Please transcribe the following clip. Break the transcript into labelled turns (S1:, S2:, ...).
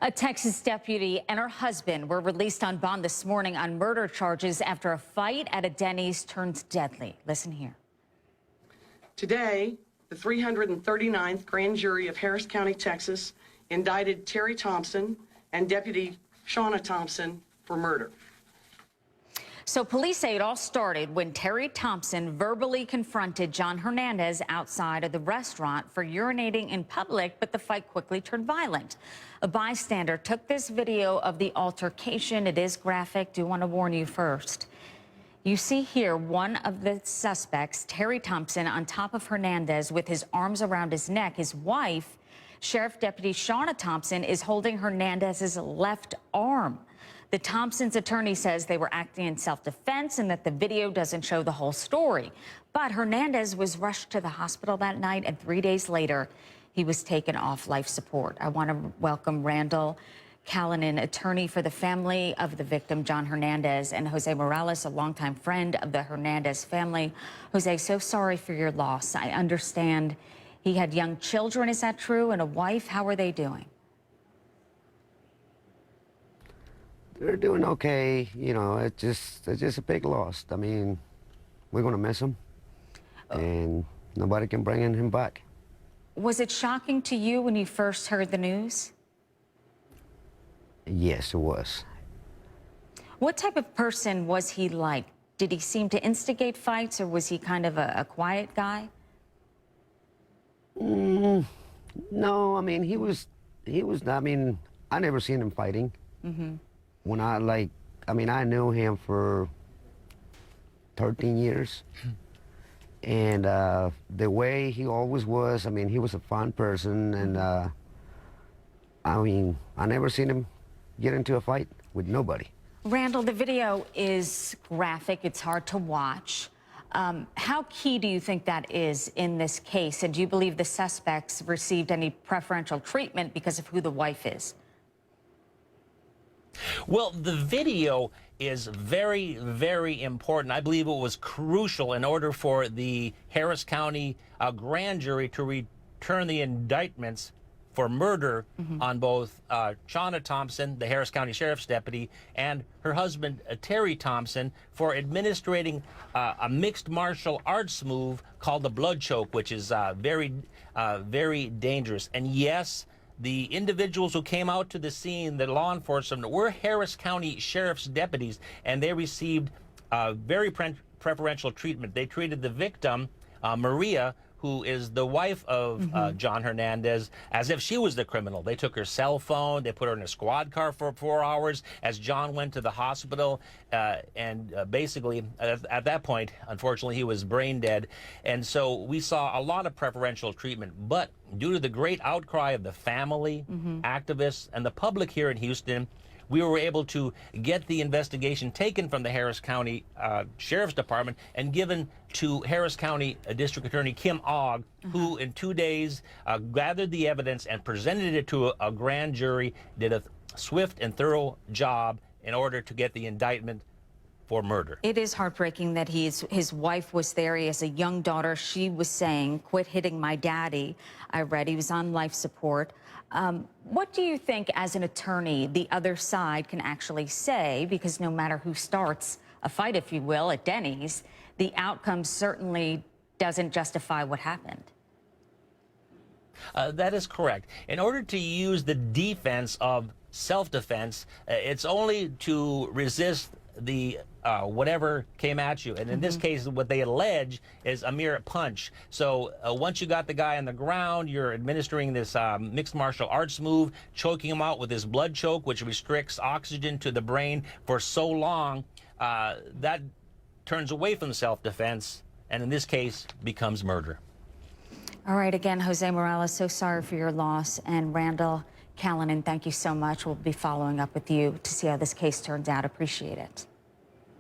S1: A Texas deputy and her husband were released on bond this morning on murder charges after a fight at a Denny's turned deadly. Listen here.
S2: Today, the 339th Grand Jury of Harris County, Texas, indicted Terry Thompson and Deputy Chauna Thompson for murder.
S1: So police say it all started when Terry Thompson verbally confronted John Hernandez outside of the restaurant for urinating in public, but the fight quickly turned violent. A bystander took this video of the altercation. It is graphic. Do want to warn you first. You see here one of the suspects, Terry Thompson, on top of Hernandez with his arms around his neck. His wife, Sheriff Deputy Chauna Thompson, is holding Hernandez's left arm. The Thompsons' attorney says they were acting in self-defense and that the video doesn't show the whole story. But Hernandez was rushed to the hospital that night, and 3 days later, he was taken off life support. I want to welcome Randall Kallinen, attorney for the family of the victim, John Hernandez, and Jose Morales, a longtime friend of the Hernandez family. Jose, so sorry for your loss. I understand he had young children, is that true, and a wife? How are they doing?
S3: They're doing okay. You know, it's just a big loss. I mean, we're going to miss him, and nobody can bring him back.
S1: Was it shocking to you when you first heard the news?
S3: Yes, it was.
S1: What type of person was he like? Did he seem to instigate fights, or was he kind of a quiet guy?
S3: No, I mean, he was, I mean, I never seen him fighting. When I knew him for 13 years. And the way he always was, I mean, he was a fun person. And I mean, I never seen him get into a fight with nobody.
S1: Randall, the video is graphic. It's hard to watch. How key do you think that is in this case? And do you believe the suspects received any preferential treatment because of who the wife is?
S4: Well, the video is very, very important. I believe it was crucial in order for the Harris County grand jury to return the indictments for murder on both Chauna Thompson, the Harris County Sheriff's deputy, and her husband, Terry Thompson, for administering a mixed martial arts move called the blood choke, which is very, very dangerous. And yes, the individuals who came out to the scene, the law enforcement, were Harris County Sheriff's deputies, and they received very preferential treatment. They treated the victim, Maria, who is the wife of John Hernandez, as if she was the criminal. They took her cell phone, they put her in a squad car for 4 hours as John went to the hospital, and basically, at that point, unfortunately, he was brain dead. And so we saw a lot of preferential treatment, but due to the great outcry of the family, activists, and the public here in Houston, we were able to get the investigation taken from the Harris County Sheriff's Department and given to Harris County District Attorney Kim Ogg, who in 2 days gathered the evidence and presented it to a grand jury, did a swift and thorough job in order to get the indictment for murder.
S1: It is heartbreaking that his wife was there. He has a young daughter. She was saying, "Quit hitting my daddy." I read he was on life support. What do you think, as an attorney, the other side can actually say? Because no matter who starts a fight, if you will, at Denny's, the outcome certainly doesn't justify what happened.
S4: That is correct. In order to use the defense of self-defense, it's only to resist the whatever came at you. And in this case, what they allege is a mere punch. So once you got the guy on the ground, you're administering this mixed martial arts move, choking him out with this blood choke, which restricts oxygen to the brain for so long, that turns away from self-defense, and in this case, becomes murder.
S1: All right, again, Jose Morales, so sorry for your loss. And Randall Kallinen, thank you so much. We'll be following up with you to see how this case turns out. Appreciate it.